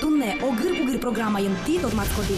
Тунне огыр-бугыр программайын ти тодмацкоди.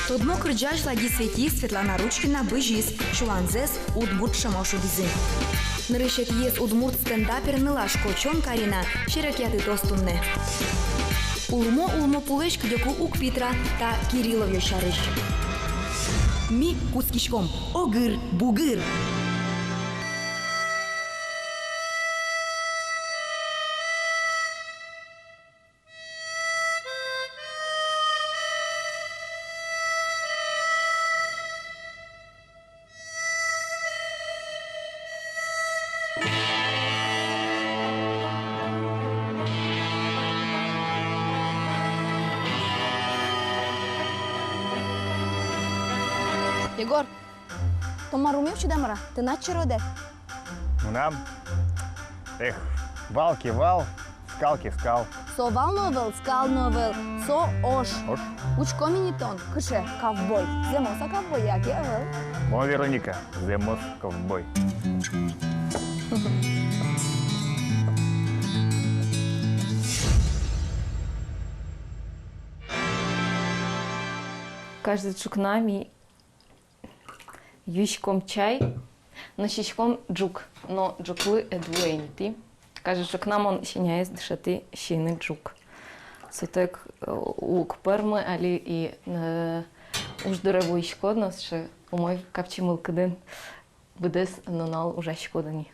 Тодмо кырджаш лаги свети Светлана Ручкина быжис, шуланзес удмурт шамошу дизи. Нырышет ес удмурт стендапер нылаш кочон Карина, шерекеты тостунне. Улмо пулеш кдеку ук Питра та Кириллов йошарыш. Ми кускишком огыр-бугыр. Егор, томар умеешь чудамара? Ты начал роде? Нам? Эх, валки вал, скалки скал. Со вал новел, скал новел, со ош. Ош. Учко минитон, кыше, ковбой. Земоса ковбой, як я вел. Мо Вероника, земос ковбой. Каждый чукнами юшком чай, но щичком джук, но джуклы эдуэнти. Каждый чукнам он щеняет дышати щины джук. Сотек лук перми, али и уж дорогой шкодно, что умой капчимыл каден будес нонал уже шкодани.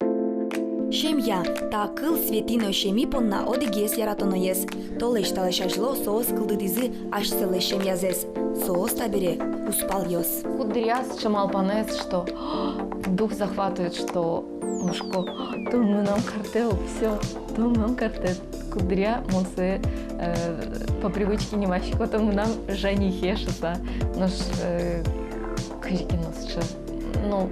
Шемья та кыл светино шеми понна одигес яратоноес. Толеш талешажло соос кылдыдизы ашселе шемьязес. Соос табере успал йос. Кудряс чамал панес, что дух захватывает, что мужко, то мы нам картел, все, то мы нам картел. Кудря, монсе по привычке не мащико, то мы нам женихе шиса. Наш крикинос, что ну,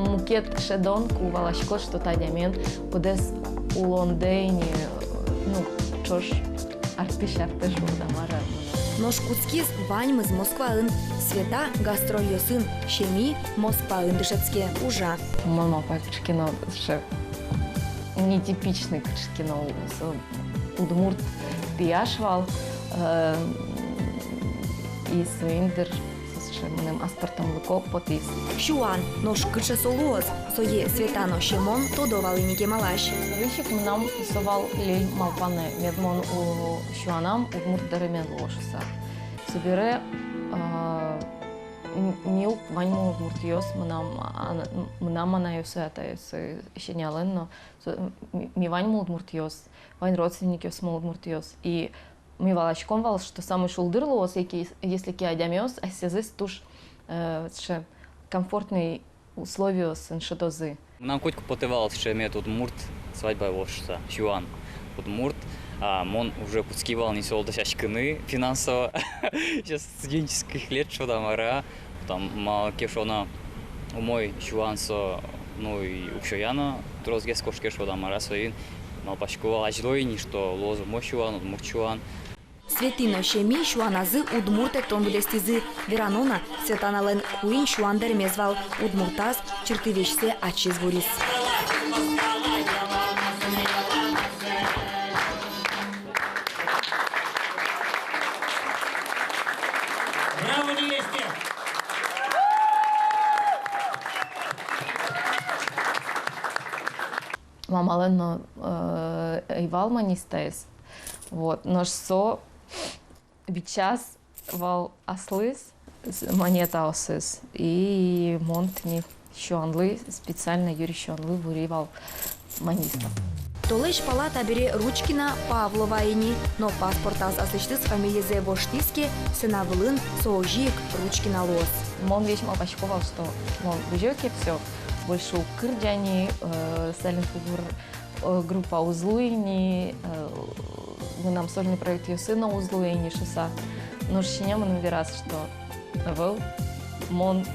мукет шедон кувалашко, что та дямен, подес у Лондоне, ну, чош артиш дамара. Нож куцкиз ваньмы из Москваын, света гастроль йосын, шеми Москваын дышецке ужа. Мама пачкино, что нетипичный качкино, удмурт пияшвал и свиндер с чемным аспартом луко потис. Шуан нож кыча солуоз, сое светано шемон тодовали нике малаш. Вищик нам писовал лель малпане медмон у шуанам удмурт даремен лошиса. Собере мил ваньму удмуртиос мнам анаюсы атаюсы щенялен, но ми ваньму удмуртиос, вань родственникиос мол удмуртиос. И ми валачком вал, что самый шулдырлоос, если ки адямиос, а сезыс туш комфортный условия сеншедозы. Нам котку потывал, что имеет удмурт свадьба лошадь, шуан удмурт. Он уже подскивал не соло досящкины финансово. Сейчас студенческих лет что там ара, там мало кешона у мой шуансо, ну и укшояна, трозгес кошке что там ара свои, мал пашковал аждойни, что лозу мой шуан, удмурт шуан. Светино шеми шуаназы удмуртек тонбудестизы Веранона светанален куин шуандер мезвал удмуртаз чертывешсе ачизвурис. Браво, невесте! Мамалено ивал манистес. Вот, нож со бичас вал аслыс монета осыс и монтни шуанлы специально Юрий Шуанлы вуривал маниста. Толеш палата бере Ручкина Павловайни, но паспортаз асыштыз фамилиязе Боштиске сынавылын соожик Ручкина лос. Мон весь мапашковал, что мон бежёке все больше у кырдяни, сален фигур группа узлуйни, мы нам сольный проект ее сына узлуйни шоса. Но щеня мы наверас, что был мон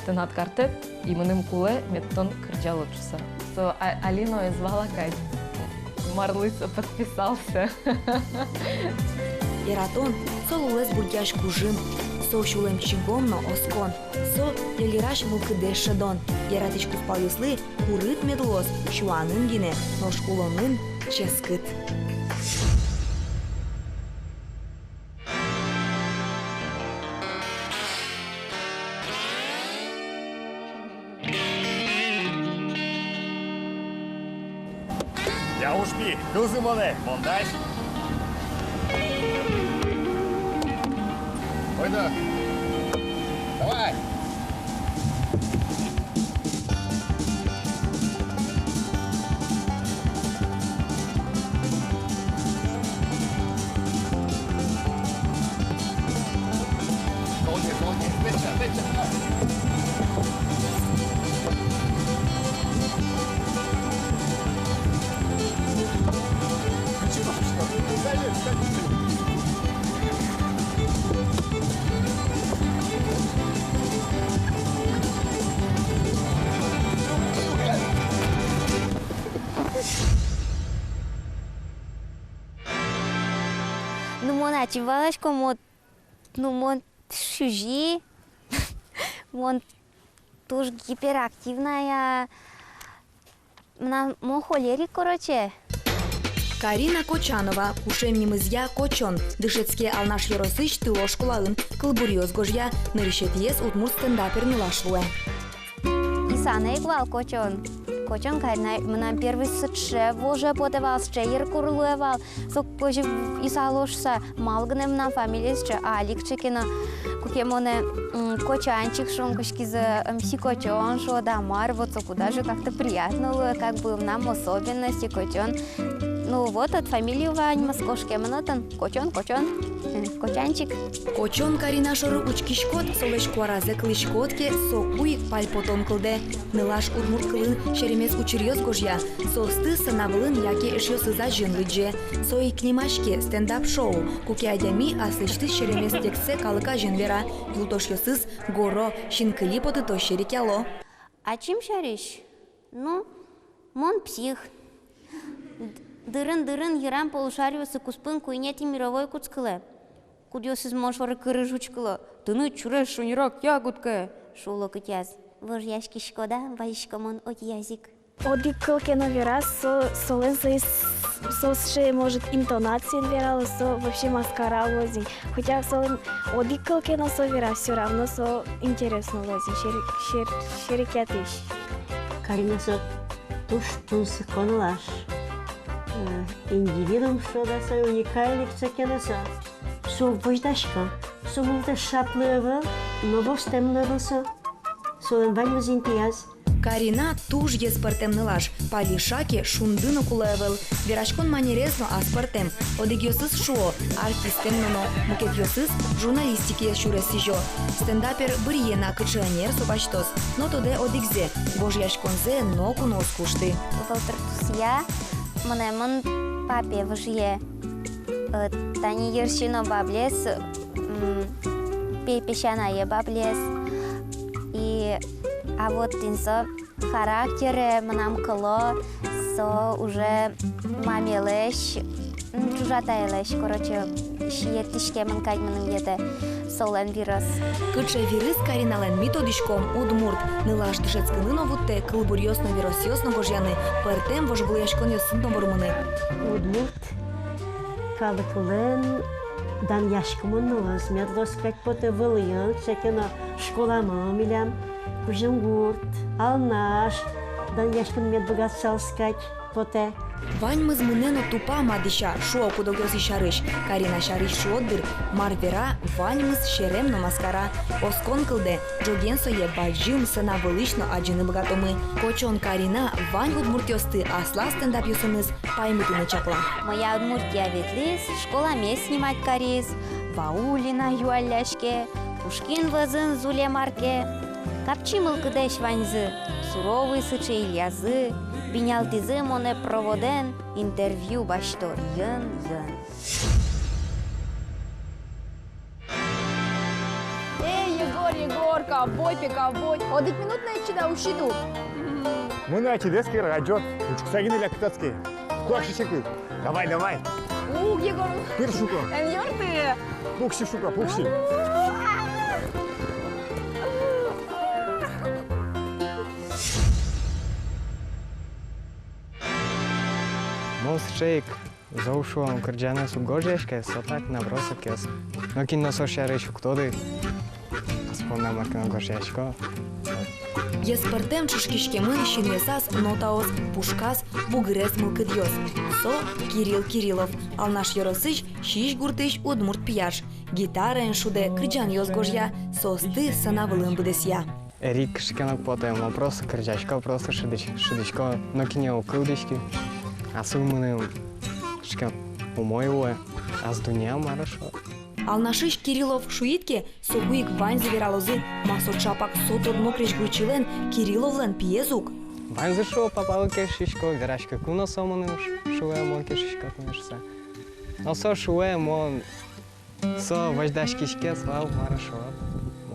тенат картет и мы ним куле метон кырдяло часа. Что Алину звала Кать. Марлыца подписался. Иратон солулес бургяш кужим, со шулем чигомно оскон, со лелираш мулкыдешедон. Яратичку спаюслы курыт медлос, шуанын гине, нож кулонын ческыт. Kızım onu. Montaj. Oyna. Давай. Долги. Вечер. Nu mon achivalas como nu mon шужи, mon туж гиперактивная, mon холерик, короче. Карина Кочанова, кушемнімізя Кочон, дышецке алнаш еросыч тыло школалын, кылбурьоз гожья, нырышет ес удмурт стендапер нылашлуэ. Исана игвал Кочон. Кочон Карина, мынан первый сытше, воже подавался, ер курлуевал, сок позже исалошса, малгнем на фамилиесче, Аликчекина, кукемоне Кочанчик шонкушки за МС Кочон, шо дамар, вот куда же как-то приятно было, как бы нам особенности Кочон. Ну вот от фамилии Вань Москошке манатан Кочон, Кочанчик. Кочон Карина шоры учкишкот, солеш куаразе клышкотке, сокуй пальпотон кылде. Нылаш удмурт кылын шеремес учерьоз гожья, состы санавылын яке эшьосыза жынлыдже. Сой книмашке стендап-шоу, куке адями аслычты шеремес тексе калыка жынвера, юлтошьосыз горо шинкыли потыто шерикяло. А чем шариш? Ну, мон псих. Дырын ерам полушариосы куспын куйнети мировой куцкылы. Кудьосыз моншоры кырыжучкылы. Тыны чуреш шунирак ягудка. Шуло кытяз. Вож яшки шкода, вайшка мон от язик. Оди кылкено вера, солен сосше может интонации верала, со вообще маскара лозин. Хотя солен оди кылкено со вера, все равно со интересно лозин. Шерикятыш. Карина со туш конлаш. Индивидум что да са уникальник цекенеса. Со вождашка, со мулта шаплыва, но востемлыва со. Солен вань возинтияз. Карина туж ес партем нылаш, пали шаке шундыно кулаевел. Верашкон манерезно аспартем, одегиосыз шуо, артистем ноно, мукетиосыз журналистики шуресижо. Стендапер бриена кычанер собачтос, но тоде одигзе, божьяшконзе но кунос кушты. Волтертусия, мон папе вожье. Тани ершино баблес, пепещаная баблес. А вот инсо характере манам кало, со уже мамелеш, чужатайлеш, короче, шиетишке манкай манам ете солен вирус. Кыча вирус Каринален методичком удмурт, нылаш дышецкыны новутте, кылбурьосно виросьосно гожьяны, пертем вожбуляшкон йосынно вормыны. Удмурт калыкылын дан яшкымын нылыз, медлоскать поте вылыйын, цекена школамы милям. Кужемгурт, алнаш, дан яшкын медбогат салскать, поте. Вань мызмынено тупа мадыша, шуо кудогози шарыш. Карина шарыш шуоддыр, марвера, вань мыз шеремно маскара. Оскон кылде, джогенсое баджым сына вылышно аджыны богатомы. Кочон Карина, вань удмуртёсты, асла стендап юсыныз, паймытыны чакла. Моя Удмуртия ветлис, школа мест снимать кариз, Ваулина юаляшке, Пушкин вазын зуле марке. Капчимыл кыдеш ваньзы, суровый сыче ильязы, бинялтизы моне проводен, интервью баштор йын. Эй, Егор, ковбой, ковбой. Одик минут на ичида ушиду. Мы на чудеский радио, учксагины ля кутацкие. Куакши чекут. Давай. Егор, Пиршука. ты. Пукси шука, пукси. Мост шейк заушувам кърджана су гожешке, со так набросък яс. Но кино со шареш уктоди. Спомням на гожешко. Еспертем чушкишкемын шинесас нотаос пушкас бугрес мылкыдьос. Со Кирилл Кириллов. Алнаш Yorosыч шиш гуртыч удмурт пияш. Гитара эншуде крыджан йозгожья. Состы санавылым будесья. Рик шкенок потом просто кричачка просто шидичко на кине укылдички. А суммы шкен умоевое. А с дуня марашо. Алнашыч Кириллов шуитке согуик вань завералозы. Масо чапак сот одмокрич гурчилен Кирилловлен пьезук. Вань зашел, попал кешишко, верачка куна соманы шуэ мон кешишко кунешься. Но со шуэ мон со вождашкишке слав марашо.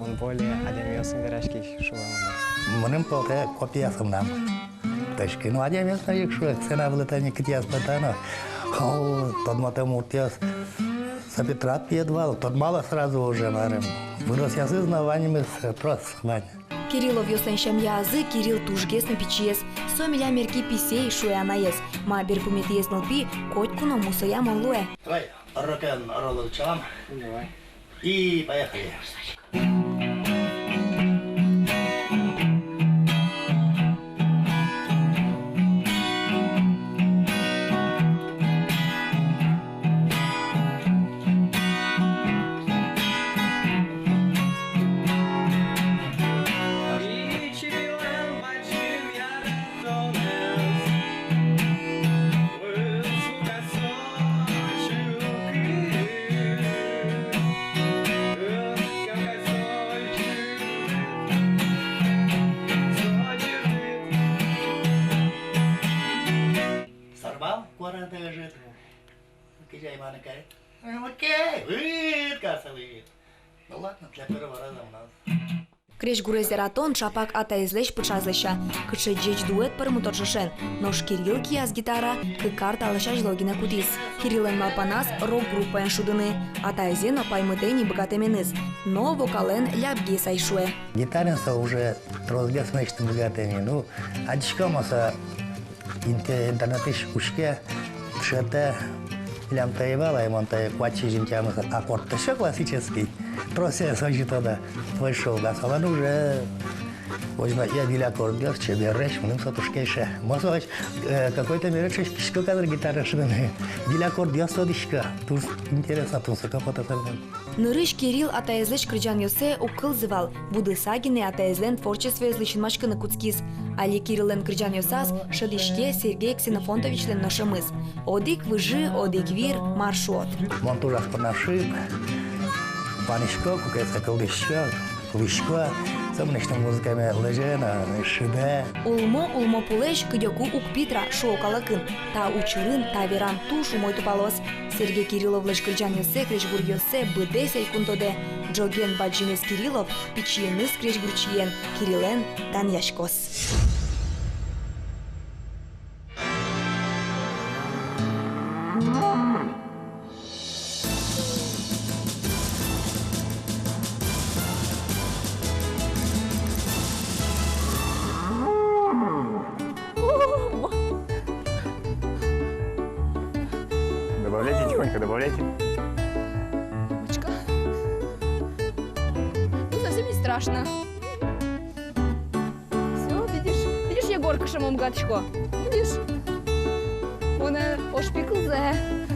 Он более адемиосын верачки шуэ мон. Муним полте копия сумнам. Ташки, ну адемиос на их шуэ, ксена влетание китьяс патано. О, тот матемуртиас. Сапетрат пьедвал, тот мало сразу уже марим. Вырос я с изнаваниями просто Ваня. Кириллов йосеншем язы Кирилл тужгес на печес. Со миля мерки писей шуя наес. Ма берпумет еснул пи, коть куно мусоя монлуэ. Давай, рокен ролочам. Давай. И поехали. Ну ладно, для первого раза у нас. Креш гурезератон чапак атаизлеш пычазлеша. Кыче джеч дуэт пырмуточешен. Нош Кирилл кияс гитара, кыкар талышаш логина кудис. Кириллен малпанас рок-группа эншудыны. Атаизен опаймытени богатеменыз. Но вокален ляпги сайшуэ. Гитаринса уже трозлес нечто богатыми. Ну, адичкомаса интернетиш ушке, шете, лям таевала, и монтае квачи жинтямаса. Аккорд еще классический. Просто сочи тогда вышел гасован уже. Возьма я биля аккордиос, чебе речь, мним сотушкейше. Мосовач какой-то мере чешкишко кадр гитара швыны. Биля аккордиос тодишка. Тут интересно, тут сокопота сорван. Нырыш Кирилл атаизлеш крыджан йосе укылзывал. Будысагины атаизлен творчестве излишинмачка на куцкис. Али Кириллен крыджан йосас шадишке Сергей Ксенофонтовичлен нашамыз. Одик выжи, одик вир, маршрут. Монтужас понашик. Панишко, кукайся колдышко, лышко. Сомнешным музыками лежена, шибе. Улмо пулеш кыдёку укпитра шоукалакын. Та учырын, та веран тушу мой тупалос. Сергей Кириллов леш крыджан йосе, кречгур йосе, быдесей кунтоде. Джоген баджимес Кириллов, пичиеныс кречгурчиен, Кириллен дан яшкос. Добавляйте тихонько, добавляйте. Мамочка. Ну, совсем не страшно. Все, видишь, Егорка шамом гатышко. Видишь? Он ошпикл зе.